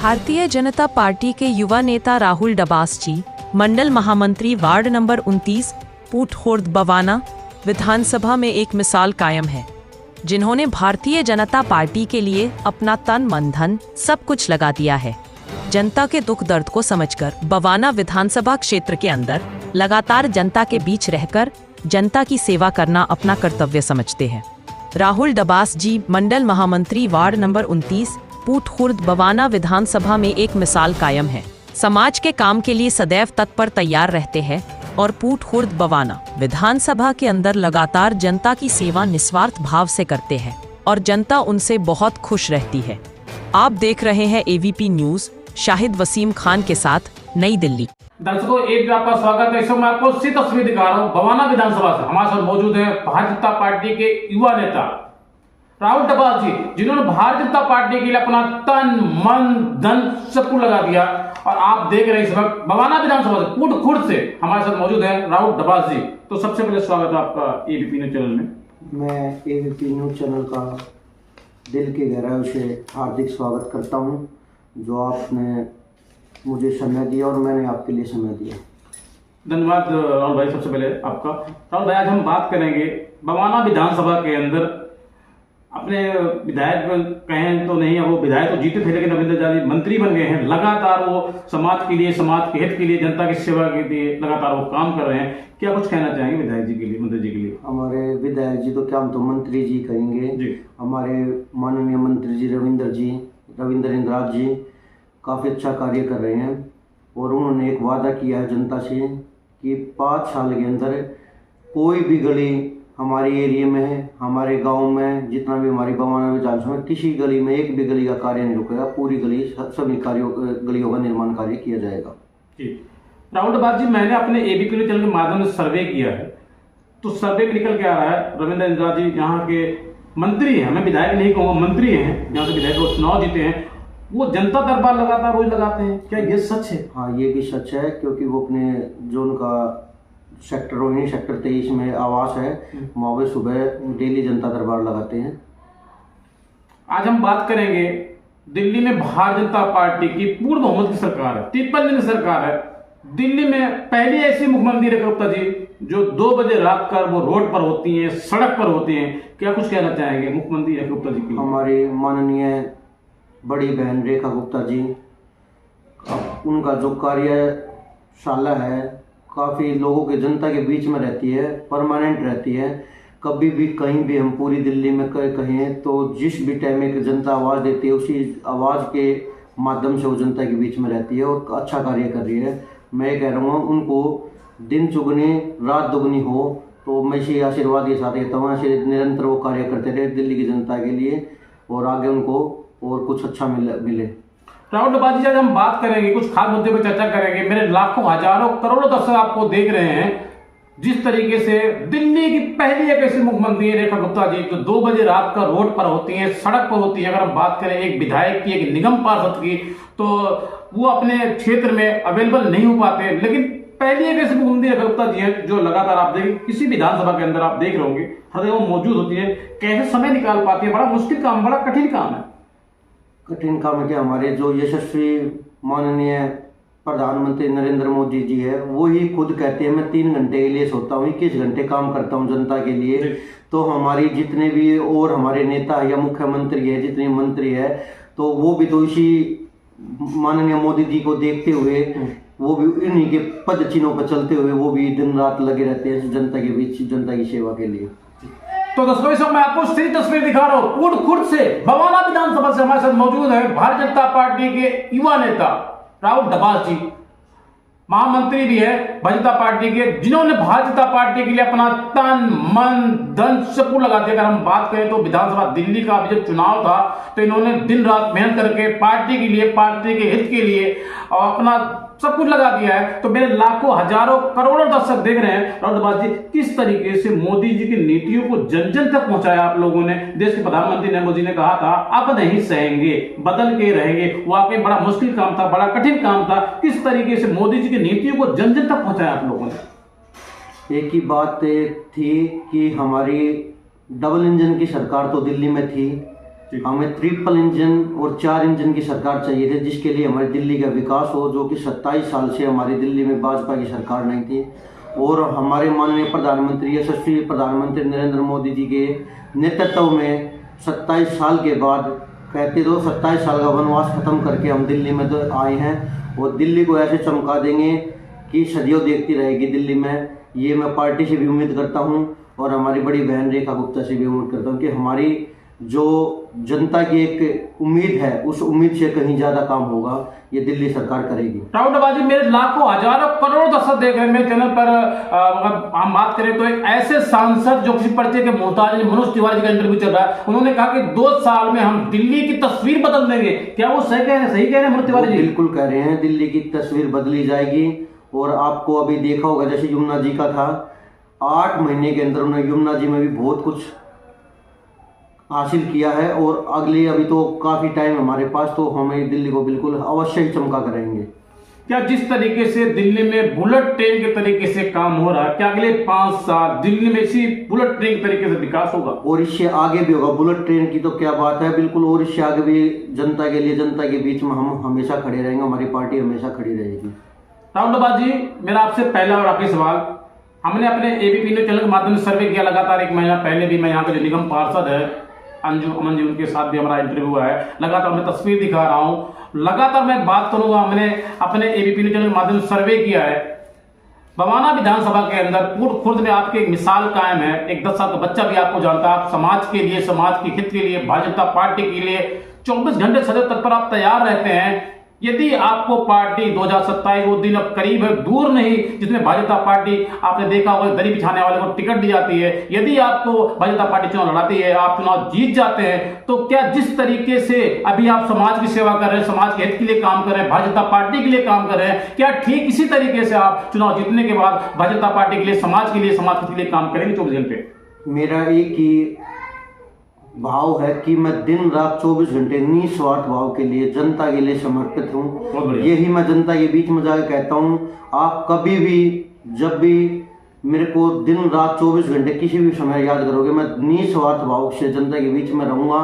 Bharatiya Janata party के युवा नेता राहुल डबास जी, मंडल महामंत्री वार्ड नंबर 29, पूटखुर्द बवाना विधानसभा में एक मिसाल कायम है, जिन्होंने भारतीय जनता पार्टी के लिए अपना तन मन धन सब कुछ लगा दिया है। जनता के दुख दर्द को समझकर बवाना विधानसभा क्षेत्र के अंदर लगातार जनता के बीच रहकर जनता की सेवा करना अपना कर्तव्य समझते हैं। राहुल डबास जी, मंडल महामंत्री वार्ड नंबर 29, पूटखुर्द बवाना विधानसभा में एक मिसाल कायम है। समाज के काम के लिए सदैव तत्पर तैयार रहते हैं और पूटखुर्द बवाना विधानसभा के अंदर लगातार जनता की सेवा निस्वार्थ भाव से करते हैं और जनता उनसे बहुत खुश रहती है। आप देख रहे हैं एवीपी न्यूज, शाहिद वसीम खान के साथ, नई दिल्ली। दर्शकों, एक बार आपका स्वागत है। इस समय आपको सी तस्वीर दिखा रहा हूँ बवाना विधानसभा से। हमारे साथ मौजूद है भारतीय जनता पार्टी के युवा नेता राहुल डबास जी, जिन्होंने भारतीय जनता पार्टी के लिए अपना तन मन धन सब कुछ लगा दिया। और आप देख रहे हैं इस वक्त बवाना विधानसभा से, पूटखुर्द से हमारे साथ मौजूद है राहुल डबास जी। तो सबसे पहले स्वागत है आपका एबीपी न्यूज चैनल में। मैं एबीपी न्यूज चैनल का दिल की गहराइयों से हार्दिक स्वागत करता हूं, जो आपने मुझे समय दिया और मैंने आपके लिए समय दिया। धन्यवाद राहुल भाई। सबसे पहले आपका राहुल भाई, आज हम बात करेंगे बवाना विधानसभा के अंदर अपने विधायक कहें तो नहीं, वो विधायक तो जीते थे लेकिन रविंद्र जानी मंत्री बन गए हैं। लगातार वो समाज के लिए, समाज के हित के लिए, जनता की सेवा के लिए लगातार वो काम कर रहे हैं। क्या कुछ कहना चाहेंगे विधायक जी के लिए, मंत्री जी के लिए? हमारे विधायक जी तो क्या, हम तो मंत्री जी कहेंगे जी। हमारे माननीय मंत्री जी रविंद्र इंद्राज जी काफ़ी अच्छा कार्य कर रहे हैं और उन्होंने एक वादा किया है जनता से कि 5 साल के अंदर कोई भी गली हमारे एरिया में है, हमारे गांव में, जितना भी हमारी बवाना विधानसभा में, किसी गली में एक भी गली का कार्य नहीं रुकेगा। पूरी गली, सभी गलियों का निर्माण कार्य किया जाएगा। राहुल डबास जी, मैंने अपने एबीपी न्यूज चैनल के माध्यम से सर्वे किया है, तो सर्वे में निकल के आ रहा है रविंद्र इंद्राज जी यहाँ के मंत्री हैं, मैं विधायक नहीं कहूँगा, मंत्री हैं, जहाँ से विधायक वो चुनाव जीते हैं, वो जनता दरबार लगातार रोज लगाते हैं। क्या ये सच है? हाँ, ये भी सच है, क्योंकि वो अपने जो उनका सेक्टर रोहिणी सेक्टर 23 में आवास है, वहाँ पे सुबह डेली जनता दरबार लगाते हैं। आज हम बात करेंगे दिल्ली में भारतीय जनता पार्टी की पूर्ण बहुमत की सरकार है, 53 दिन सरकार है। दिल्ली में पहली ऐसी मुख्यमंत्री रेखा गुप्ता जी जो 2 बजे रात का वो रोड पर होती हैं, सड़क पर होती हैं। क्या कुछ कहना चाहेंगे मुख्यमंत्री रेखा गुप्ता जी की? हमारी माननीय बड़ी बहन रेखा गुप्ता जी, उनका जो कार्यशाला है काफ़ी लोगों के, जनता के बीच में रहती है, परमानेंट रहती है। कभी भी कहीं भी हम पूरी दिल्ली में कहें तो जिस भी टाइम में जनता आवाज़ देती है, उसी आवाज़ के माध्यम से वो जनता के बीच में रहती है और अच्छा कार्य कर रही है। मैं ये कह रहा हूँ, उनको दिन चुगनी रात दुगनी हो, तो मैं इसी आशीर्वाद के साथ कहता हूँ ऐसे निरंतर वो कार्य करते रहे दिल्ली की जनता के लिए और आगे उनको और कुछ अच्छा मिले। राहुल डबास जी, आज हम बात करेंगे, कुछ खास मुद्दे पर चर्चा करेंगे। मेरे लाखों, हजारों, करोड़ों दर्शक आपको देख रहे हैं। जिस तरीके से दिल्ली की पहली एक ऐसी मुख्यमंत्री है रेखा गुप्ता जी, जो 2 बजे रात का रोड पर होती है, सड़क पर होती है। अगर हम बात करें एक विधायक की, एक निगम पार्षद की, तो वो अपने क्षेत्र में अवेलेबल नहीं हो पाते, लेकिन पहली एक ऐसी मुख्यमंत्री रेखा गुप्ता जी है जो लगातार आप देखिए किसी विधानसभा के अंदर आप देख रहे होंगे, हर जगह मौजूद होती है। कैसे समय निकाल पाती है? बड़ा मुश्किल काम, बड़ा कठिन काम है। कठिन काम है कि हमारे जो यशस्वी माननीय प्रधानमंत्री नरेंद्र मोदी जी है, वो ही खुद कहते हैं मैं 3 घंटे के लिए सोता हूँ, 21 घंटे काम करता हूँ जनता के लिए। तो हमारी जितने भी और हमारे नेता या मुख्यमंत्री है, जितने मंत्री है, तो वो भी तो इसी माननीय मोदी जी को देखते हुए, वो भी इन्हीं के पद चिन्हों पर चलते हुए वो भी दिन रात लगे रहते हैं जनता के बीच, जनता की सेवा के लिए। तो दोस्तों, इस समय मैं आपको सीधी तस्वीर दिखा रहा हूं पूटखुर्द से, बवाना विधानसभा से। हमारे साथ मौजूद है भारतीय जनता पार्टी के युवा नेता राहुल डबास जी, महामंत्री भी है भारतीय जनता पार्टी के, जिन्होंने भारतीय जनता पार्टी के लिए अपना तन मन धन सब कुछ लगा दिया। अगर हम बात करें तो विधानसभा दिल्ली का अभी जब चुनाव था, तो इन्होंने दिन रात मेहनत करके पार्टी के लिए, पार्टी के हित के लिए अपना सब कुछ लगा दिया है। तो मेरे लाखों, हजारों, करोड़ों दर्शक देख रहे हैं। राहुल डबास जी, किस तरीके से मोदी जी की नीतियों को जन जन तक पहुंचाया आप लोगों ने? देश के प्रधानमंत्री नरेंद्र मोदी ने कहा था अब नहीं सहेंगे, बदल के रहेंगे। वाकई बड़ा मुश्किल काम था, बड़ा कठिन काम था। किस तरीके से मोदी जी की नीतियों को जन जन तक पहुंचाया आप लोगों ने? एक ही बात थी कि हमारी डबल इंजन की सरकार तो दिल्ली में थी, हमें ट्रिपल इंजन और 4 इंजन की सरकार चाहिए थी, जिसके लिए हमारी दिल्ली का विकास हो, जो कि 27 साल से हमारी दिल्ली में भाजपा की सरकार नहीं थी। और हमारे माननीय प्रधानमंत्री यशस्वी प्रधानमंत्री नरेंद्र मोदी जी के नेतृत्व में 27 साल के बाद कहते तो 27 साल का वनवास खत्म करके हम दिल्ली में तो आए हैं, और दिल्ली को ऐसे चमका देंगे कि सदियों देखती रहेगी दिल्ली में। ये मैं पार्टी से भी उम्मीद करता हूँ और हमारी बड़ी बहन रेखा गुप्ता से भी उम्मीद करता हूँ कि हमारी जो जनता की एक उम्मीद है, उस उम्मीद से कहीं ज्यादा काम होगा, ये दिल्ली सरकार करेगी। राहुल डब्बाजी, मेरे लाखों हजारों करोड़ों दर्शक देख रहे हैं मेरे चैनल पर। अगर हम बात करें तो एक ऐसे सांसद जो किसी पर्चे के मोहताज नहीं, मनोज तिवारी जी का इंटरव्यू चल रहा है, उन्होंने कहा कि 2 साल में हम दिल्ली की तस्वीर बदल देंगे। क्या वो सही कह रहे हैं मनोज तिवारी जी? बिल्कुल कह रहे हैं, दिल्ली की तस्वीर बदली जाएगी। और आपको अभी देखा होगा, जैसे यमुना जी का था, 8 महीने के अंदर उन्होंने यमुना जी में भी बहुत कुछ हासिल किया है, और अगले अभी तो काफी टाइम हमारे पास, तो हमें दिल्ली को बिल्कुल अवश्य ही चमका करेंगे। क्या जिस तरीके से दिल्ली में बुलेट ट्रेन के तरीके से काम हो रहा है, क्या अगले 5 साल दिल्ली में इसी बुलेट ट्रेन के तरीके से विकास होगा? और इससे आगे भी होगा। बुलेट ट्रेन की तो क्या बात है, बिल्कुल। और इससे आगे भी जनता के लिए, जनता के बीच में हम हमेशा खड़े रहेंगे, हमारी पार्टी हमेशा खड़ी रहेगी। राहुल डब्बाजी, मेरा आपसे पहला और आखिरी सवाल, हमने अपने एबीपी न्यूज चैनल के माध्यम से सर्वे किया लगातार 1 महीना पहले भी। मैं यहाँ के जो निगम पार्षद है अंजू अमन जी, उनके साथ भी हमारा इंटरव्यू हुआ है। लगातार मैं तस्वीर दिखा रहा हूँ, लगातार मैं बात करूंगा। हमने अपने एबीपी न्यूज चैनल के माध्यम से सर्वे किया है। बवाना विधानसभा के अंदर पूर्व खुर्द में आपकी एक मिसाल कायम है। एक 10 साल का बच्चा भी आपको जानता है। आप समाज के लिए, समाज के हित के लिए, भारतीय जनता पार्टी के लिए 24 घंटे सदैव तत्पर आप तैयार रहते हैं। यदि आपको पार्टी 2027 वो दिन अब करीब है, दूर नहीं, जिसमें भारतीय जनता पार्टी, आपने देखा होगा, दरी बिछाने वाले को टिकट दी जाती है। यदि आपको भारतीय जनता पार्टी चुनाव लड़ाती है, आप चुनाव जीत जाते हैं, तो क्या जिस तरीके से अभी आप समाज की सेवा कर रहे हैं, समाज के हित के लिए काम कर रहे हैं, भारतीय जनता पार्टी के लिए काम कर रहे हैं, क्या ठीक इसी तरीके से आप चुनाव जीतने के बाद भारतीय जनता पार्टी के लिए, समाज के लिए, समाज के लिए काम करेंगे 24 घंटे? मेरा एक ही भाव है कि मैं दिन रात 24 घंटे निस्वार्थ भाव के लिए, जनता के लिए समर्पित हूँ। यही मैं जनता के बीच में जाकर कहता हूँ। आप कभी भी, जब भी मेरे को दिन रात 24 घंटे किसी भी समय याद करोगे, मैं निस्वार्थ भाव से जनता के बीच में रहूंगा।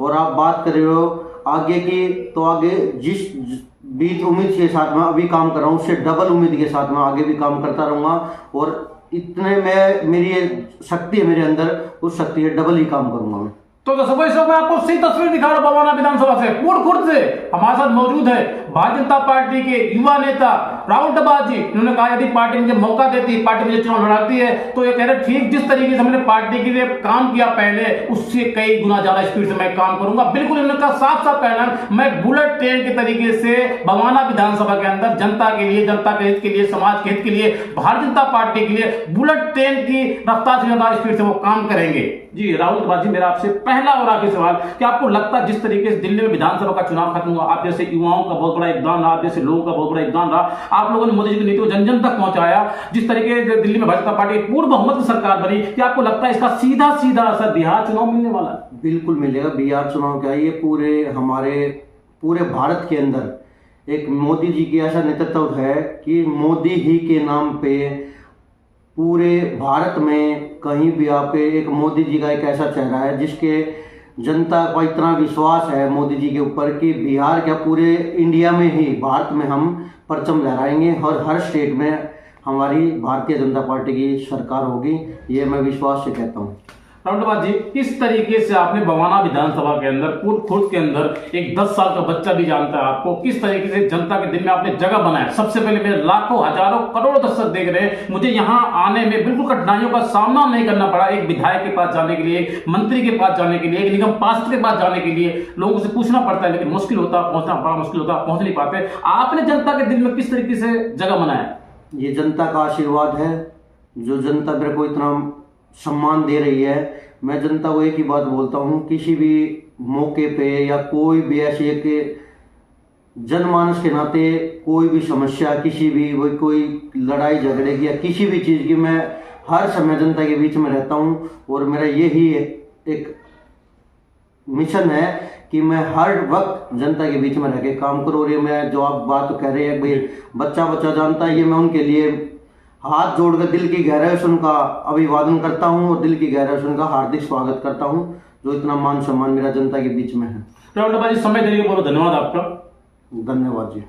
और आप बात कर रहे हो आगे की, तो आगे जिस बीच उम्मीद के साथ मैं अभी काम कर रहा हूँ, उससे डबल उम्मीद के साथ मैं आगे भी काम करता रहूंगा। और इतने में मेरी शक्ति है मेरे अंदर, उस शक्ति से डबल ही काम करूंगा मैं। तो दर्शकों, इस वक्त मैं आपको सही तस्वीर दिखा रहा हूं बवाना विधानसभा से, पूर्ण खुर्द से। हमारे साथ मौजूद है भारतीय जनता पार्टी के युवा नेता राहुल डब्बास जी। उन्होंने कहा यदि पार्टी मुझे मौका देती, पार्टी मुझे चुनाव लड़ाती है, तो ये कह रहे ठीक जिस तरीके से हमने पार्टी के लिए काम किया पहले, उससे कई गुना ज्यादा स्पीड से मैं काम करूंगा। बिल्कुल इन्होंने कहा साफ साफ कहना, मैं बुलेट ट्रेन के तरीके से बवाना विधानसभा के अंदर जनता के लिए, जनता के हित के लिए, समाज के हित के लिए, भारतीय जनता पार्टी के लिए बुलेट ट्रेन की रफ्तार से ज्यादा स्पीड से वो काम करेंगे। जी राहुल डब्बास जी, मेरा आपसे पहला और आखिरी सवाल, क्या आपको लगता है जिस तरीके से दिल्ली में विधानसभा का चुनाव खत्म हुआ, आप जैसे युवाओं का बहुत बड़ा योगदान रहा, आप जैसे लोगों का बहुत बड़ा योगदान रहा, आप लोगों ने मोदी जी की नीति को जन जन तक पहुंचाया, जिस तरीके से दिल्ली में भारतीय जनता पार्टी पूर्ण बहुमत की सरकार बनी, क्या आपको लगता है इसका सीधा सीधा असर बिहार चुनाव मिलने वाला है? बिल्कुल मिलेगा। बिहार चुनाव क्या, ये पूरे भारत के अंदर एक मोदी जी की ऐसा नेतृत्व है कि मोदी ही के नाम पे पूरे भारत में कहीं भी आप एक मोदी जी का एक ऐसा चेहरा है जिसके जनता का इतना विश्वास है मोदी जी के ऊपर कि बिहार क्या, पूरे इंडिया में ही, भारत में हम परचम लहराएंगे और हर स्टेट में हमारी भारतीय जनता पार्टी की सरकार होगी। ये मैं विश्वास से कहता हूँ। राहुल डब्बास जी, किस तरीके से आपने बवाना विधानसभा के अंदर, पूर्व खुर्द के अंदर, एक 10 साल का बच्चा भी जानता है आपको, किस तरीके से जनता के दिल में आपने जगह बनाया? सबसे पहले मेरे लाखों हजारों करोड़ों दर्शक देख रहे हैं, मुझे यहाँ आने में बिल्कुल कठिनाइयों का सामना नहीं करना पड़ा। एक विधायक के पास जाने के लिए, एक मंत्री के पास जाने के लिए, एक निगम पार्षद के पास जाने के लिए लोगों से पूछना पड़ता है, लेकिन मुश्किल होता, पहुंचना बड़ा मुश्किल होता, पहुंच नहीं पाते। आपने जनता के दिल में किस तरीके से जगह बनाया? ये जनता का आशीर्वाद है, जो जनता मेरे को इतना सम्मान दे रही है। मैं जनता को एक ही बात बोलता हूँ, किसी भी मौके पे या कोई भी ऐसे एक जनमानस के नाते कोई भी समस्या, किसी भी कोई लड़ाई झगड़े की या किसी भी चीज़ की, मैं हर समय जनता के बीच में रहता हूँ। और मेरा यही एक मिशन है कि मैं हर वक्त जनता के बीच में रह के काम करूँ। और ये मैं जो आप बात कह रहे हैं भाई बच्चा जानता है, ये मैं उनके लिए हाथ जोड़कर दिल की गहराई से उनका अभिवादन करता हूं और दिल की गहराई से उनका हार्दिक स्वागत करता हूं, जो इतना मान सम्मान मेरा जनता के बीच में है। राहुल डब्बास जी, समय देने के बहुत धन्यवाद आपका। धन्यवाद जी।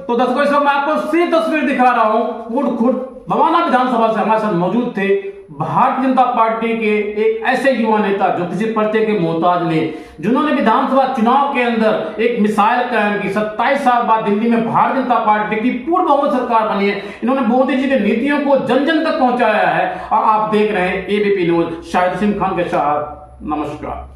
तो दर्शकों मैं आपको सीधी तस्वीर दिखा रहा हूँ। पूर्ण खुर्द बवाना विधानसभा से हमारे साथ मौजूद थे भारतीय जनता पार्टी के एक ऐसे युवा नेता जो किसी पर्चे के मोहताज नहीं, जिन्होंने विधानसभा चुनाव के अंदर एक मिसाइल कायम की। 27 साल बाद दिल्ली में भारतीय जनता पार्टी की पूर्ण बहुमत सरकार बनी है। इन्होंने मोदी जी की नीतियों को जन जन तक पहुंचाया है। और आप देख रहे हैं एबीपी न्यूज। शाहिद हसीन खान के साथ, नमस्कार।